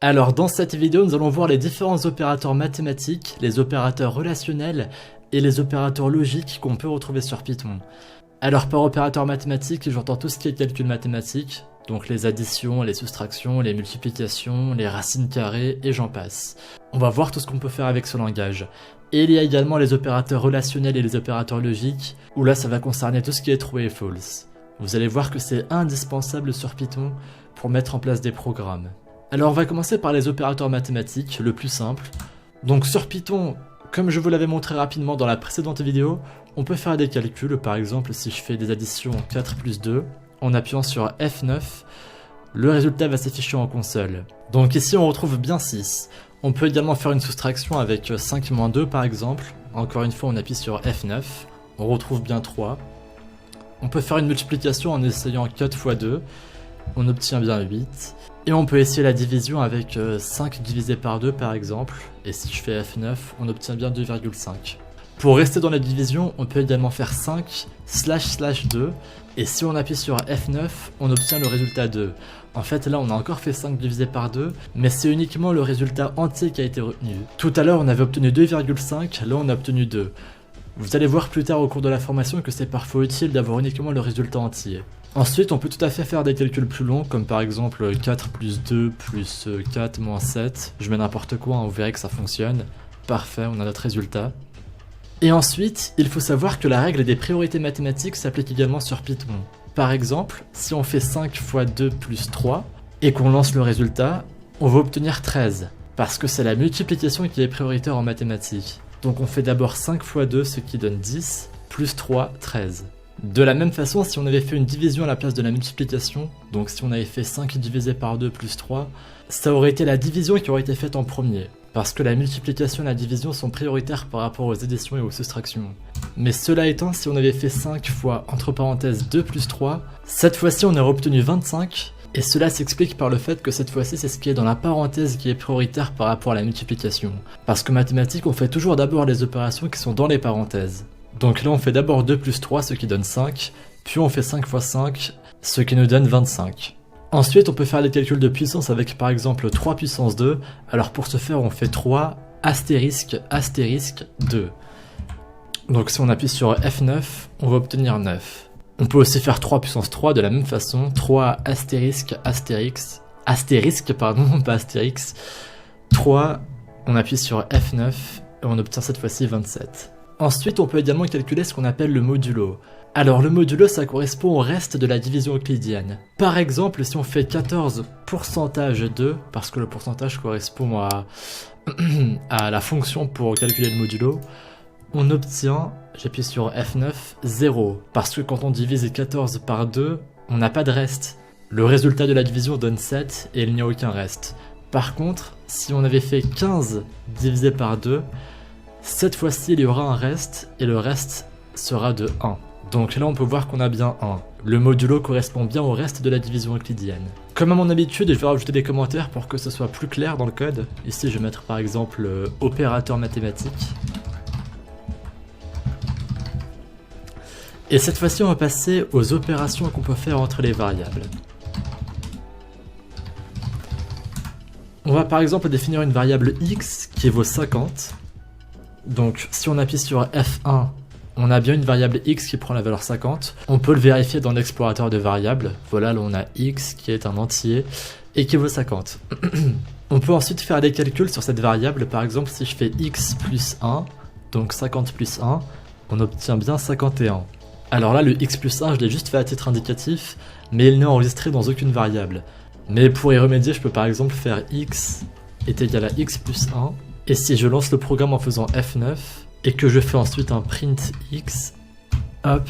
Alors dans cette vidéo, nous allons voir les différents opérateurs mathématiques, les opérateurs relationnels et les opérateurs logiques qu'on peut retrouver sur Python. Alors par opérateur mathématique, j'entends tout ce qui est calcul mathématique, donc les additions, les soustractions, les multiplications, les racines carrées et j'en passe. On va voir tout ce qu'on peut faire avec ce langage. Et il y a également les opérateurs relationnels et les opérateurs logiques, où là ça va concerner tout ce qui est true et false. Vous allez voir que c'est indispensable sur Python pour mettre en place des programmes. Alors on va commencer par les opérateurs mathématiques, le plus simple. Donc sur Python, comme je vous l'avais montré rapidement dans la précédente vidéo, on peut faire des calculs. Par exemple, si je fais des additions 4 plus 2, en appuyant sur F9, le résultat va s'afficher en console. Donc ici on retrouve bien 6. On peut également faire une soustraction avec 5 moins 2 par exemple. Encore une fois on appuie sur F9, on retrouve bien 3. On peut faire une multiplication en essayant 4 fois 2, on obtient bien 8. Et on peut essayer la division avec 5 divisé par 2 par exemple, et si je fais F9, on obtient bien 2,5. Pour rester dans la division, on peut également faire 5 / 2, et si on appuie sur F9, on obtient le résultat 2. En fait là on a encore fait 5 divisé par 2, mais c'est uniquement le résultat entier qui a été retenu. Tout à l'heure on avait obtenu 2,5, là on a obtenu 2. Vous allez voir plus tard au cours de la formation que c'est parfois utile d'avoir uniquement le résultat entier. Ensuite, on peut tout à fait faire des calculs plus longs, comme par exemple 4 plus 2 plus 4 moins 7. Je mets n'importe quoi, hein, vous verrez que ça fonctionne. Parfait, on a notre résultat. Et ensuite, il faut savoir que la règle des priorités mathématiques s'applique également sur Python. Par exemple, si on fait 5 fois 2 plus 3, et qu'on lance le résultat, on va obtenir 13, parce que c'est la multiplication qui est prioritaire en mathématiques. Donc on fait d'abord 5 fois 2, ce qui donne 10, plus 3, 13. De la même façon, si on avait fait une division à la place de la multiplication, donc si on avait fait 5 divisé par 2 plus 3, ça aurait été la division qui aurait été faite en premier, parce que la multiplication et la division sont prioritaires par rapport aux additions et aux soustractions. Mais cela étant, si on avait fait 5 fois, entre parenthèses, 2 plus 3, cette fois-ci on aurait obtenu 25, et cela s'explique par le fait que cette fois-ci c'est ce qui est dans la parenthèse qui est prioritaire par rapport à la multiplication. Parce que mathématiques, on fait toujours d'abord les opérations qui sont dans les parenthèses. Donc là on fait d'abord 2 plus 3, ce qui donne 5, puis on fait 5 fois 5, ce qui nous donne 25. Ensuite on peut faire des calculs de puissance avec par exemple 3 puissance 2, alors pour ce faire on fait 3 astérisque astérisque 2. Donc si on appuie sur F9, on va obtenir 9. On peut aussi faire 3 puissance 3 de la même façon, 3 astérisque astérisque pardon, pas astérix, 3, on appuie sur F9 et on obtient cette fois-ci 27. Ensuite, on peut également calculer ce qu'on appelle le modulo. Alors le modulo, ça correspond au reste de la division euclidienne. Par exemple, si on fait 14 pourcentage 2, parce que le pourcentage correspond à la fonction pour calculer le modulo, on obtient, j'appuie sur F9, 0. Parce que quand on divise 14 par 2, on n'a pas de reste. Le résultat de la division donne 7 et il n'y a aucun reste. Par contre, si on avait fait 15 divisé par 2, cette fois-ci, il y aura un reste, et le reste sera de 1. Donc là, on peut voir qu'on a bien 1. Le modulo correspond bien au reste de la division euclidienne. Comme à mon habitude, je vais rajouter des commentaires pour que ce soit plus clair dans le code. Ici, je vais mettre par exemple opérateur mathématique. Et cette fois-ci, on va passer aux opérations qu'on peut faire entre les variables. On va par exemple définir une variable x qui vaut 50. Donc si on appuie sur F1, on a bien une variable x qui prend la valeur 50. On peut le vérifier dans l'explorateur de variables. Voilà, là on a x qui est un entier et qui vaut 50. On peut ensuite faire des calculs sur cette variable. Par exemple, si je fais x plus 1, donc 50 plus 1, on obtient bien 51. Alors là, le x plus 1, je l'ai juste fait à titre indicatif, mais il n'est enregistré dans aucune variable. Mais pour y remédier, je peux par exemple faire x est égal à x plus 1. Et si je lance le programme en faisant F9 et que je fais ensuite un print x, hop,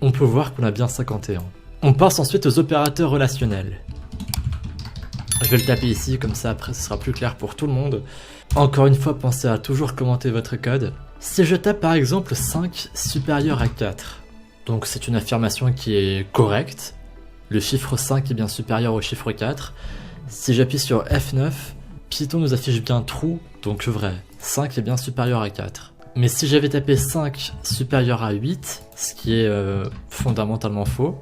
on peut voir qu'on a bien 51. On passe ensuite aux opérateurs relationnels. Je vais le taper ici, comme ça après ce sera plus clair pour tout le monde. Encore une fois, pensez à toujours commenter votre code. Si je tape par exemple 5 supérieur à 4, donc c'est une affirmation qui est correcte, le chiffre 5 est bien supérieur au chiffre 4. Si j'appuie sur F9, Python nous affiche bien true, donc vrai. 5 est bien supérieur à 4. Mais si j'avais tapé 5 supérieur à 8, ce qui est fondamentalement faux,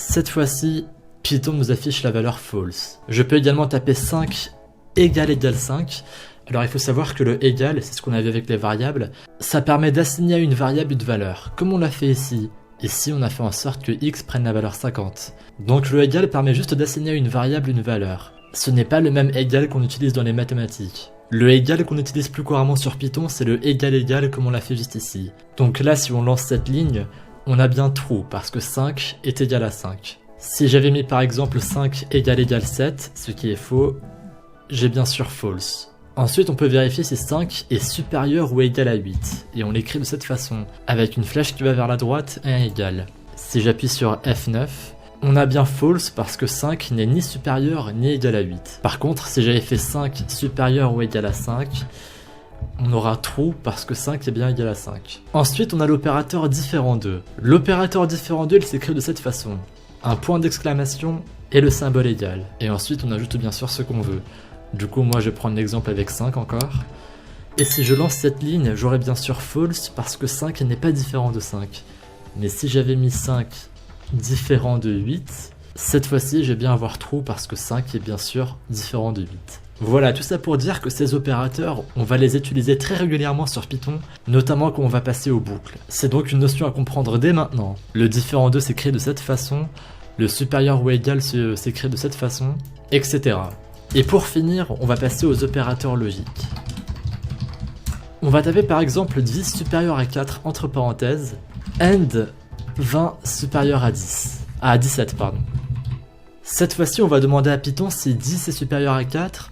Cette fois-ci, Python nous affiche la valeur false. Je peux également taper 5 égale 5. Alors il faut savoir que le égal, c'est ce qu'on a vu avec les variables, ça permet d'assigner à une variable une valeur, comme on l'a fait ici. Ici, on a fait en sorte que x prenne la valeur 50. Donc le égal permet juste d'assigner à une variable une valeur. Ce n'est pas le même égal qu'on utilise dans les mathématiques. Le égal qu'on utilise plus couramment sur Python, c'est le égal comme on l'a fait juste ici. Donc là, si on lance cette ligne, on a bien true, parce que 5 est égal à 5. Si j'avais mis par exemple 5 égale 7, ce qui est faux, j'ai bien sûr false. Ensuite, on peut vérifier si 5 est supérieur ou égal à 8, et on l'écrit de cette façon, avec une flèche qui va vers la droite et un égal. Si j'appuie sur F9, on a bien false parce que 5 n'est ni supérieur ni égal à 8. Par contre, si j'avais fait 5 supérieur ou égal à 5, on aura true parce que 5 est bien égal à 5. Ensuite, on a l'opérateur différent de. L'opérateur différent de, il s'écrit de cette façon. Un point d'exclamation et le symbole égal. Et ensuite, on ajoute bien sûr ce qu'on veut. Du coup, moi, je prends l'exemple avec 5 encore. Et si je lance cette ligne, j'aurai bien sûr false parce que 5 n'est pas différent de 5. Mais si j'avais mis 5 différent de 8, cette fois-ci, je vais bien avoir true parce que 5 est bien sûr différent de 8. Voilà, tout ça pour dire que ces opérateurs, on va les utiliser très régulièrement sur Python, notamment quand on va passer aux boucles. C'est donc une notion à comprendre dès maintenant. Le différent de s'écrit de cette façon, le supérieur ou égal s'écrit de cette façon, etc. Et pour finir, on va passer aux opérateurs logiques. On va taper par exemple 10 supérieur à 4 entre parenthèses, and 20 supérieur à 10. À 17, pardon. Cette fois-ci, on va demander à Python si 10 est supérieur à 4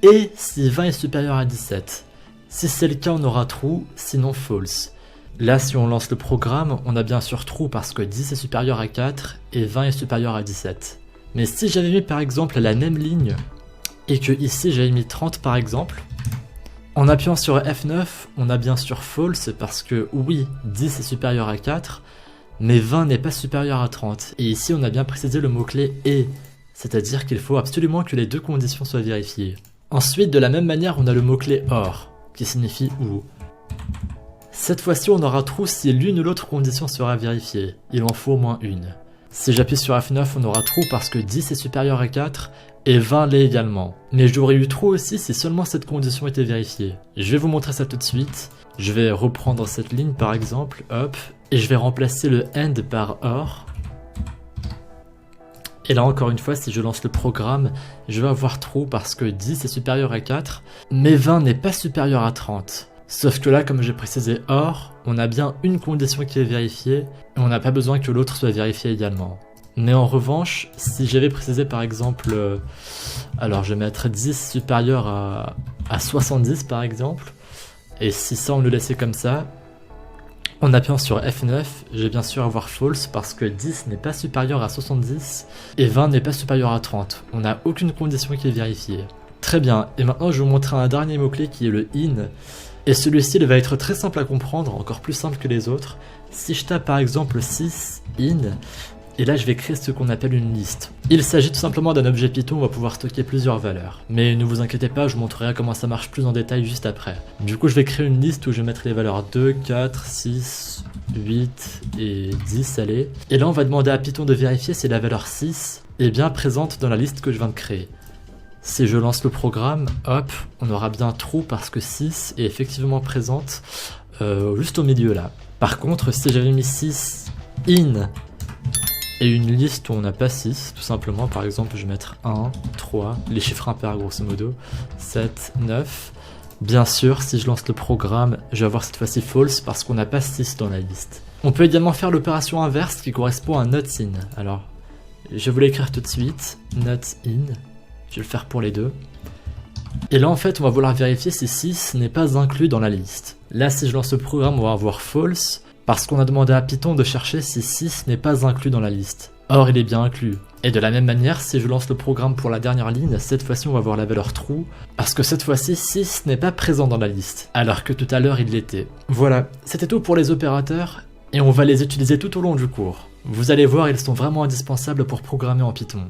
et si 20 est supérieur à 17. Si c'est le cas, on aura true, sinon false. Là, si on lance le programme, on a bien sûr true parce que 10 est supérieur à 4 et 20 est supérieur à 17. Mais si j'avais mis par exemple la même ligne et que ici j'avais mis 30 par exemple, en appuyant sur F9, on a bien sûr false parce que oui, 10 est supérieur à 4, mais 20 n'est pas supérieur à 30. Et ici on a bien précisé le mot-clé « et », c'est-à-dire qu'il faut absolument que les deux conditions soient vérifiées. Ensuite, de la même manière, on a le mot-clé « or », qui signifie « ou ». Cette fois-ci, on aura true si l'une ou l'autre condition sera vérifiée. Il en faut au moins une. Si j'appuie sur F9, on aura true parce que 10 est supérieur à 4 et 20 l'est également. Mais j'aurais eu true aussi si seulement cette condition était vérifiée. Je vais vous montrer ça tout de suite. Je vais reprendre cette ligne par exemple, hop, et je vais remplacer le AND par OR. Et là encore une fois, si je lance le programme, je vais avoir true parce que 10 est supérieur à 4, mais 20 n'est pas supérieur à 30. Sauf que là, comme j'ai précisé OR, on a bien une condition qui est vérifiée, et on n'a pas besoin que l'autre soit vérifiée également. Mais en revanche, si j'avais précisé par exemple, alors je vais mettre 10 supérieur à 70 par exemple, et si ça on le laissait comme ça, en appuyant sur F9, je vais bien sûr avoir false parce que 10 n'est pas supérieur à 70 et 20 n'est pas supérieur à 30. On n'a aucune condition qui est vérifiée. Très bien, et maintenant je vais vous montrer un dernier mot-clé qui est le in. Et celui-ci il va être très simple à comprendre, encore plus simple que les autres. Si je tape par exemple 6 in, et là je vais créer ce qu'on appelle une liste. Il s'agit tout simplement d'un objet Python où on va pouvoir stocker plusieurs valeurs. Mais ne vous inquiétez pas, je vous montrerai comment ça marche plus en détail juste après. Du coup je vais créer une liste où je vais mettre les valeurs 2, 4, 6, 8 et 10, allez. Et là on va demander à Python de vérifier si la valeur 6 est bien présente dans la liste que je viens de créer. Si je lance le programme, hop, on aura bien true parce que 6 est effectivement présente juste au milieu là. Par contre, si j'avais mis 6 in et une liste où on n'a pas 6, tout simplement, par exemple, je vais mettre 1, 3, les chiffres impairs grosso modo, 7, 9. Bien sûr, si je lance le programme, je vais avoir cette fois-ci false parce qu'on n'a pas 6 dans la liste. On peut également faire l'opération inverse qui correspond à not in. Alors, je vais vous l'écrire tout de suite, not in. Je vais le faire pour les deux. Et là en fait on va vouloir vérifier si 6 n'est pas inclus dans la liste. Là si je lance le programme on va avoir false parce qu'on a demandé à Python de chercher si 6 n'est pas inclus dans la liste. Or il est bien inclus. Et de la même manière si je lance le programme pour la dernière ligne, cette fois-ci on va avoir la valeur true parce que cette fois-ci 6 n'est pas présent dans la liste alors que tout à l'heure il l'était. Voilà, c'était tout pour les opérateurs et on va les utiliser tout au long du cours. Vous allez voir, ils sont vraiment indispensables pour programmer en Python.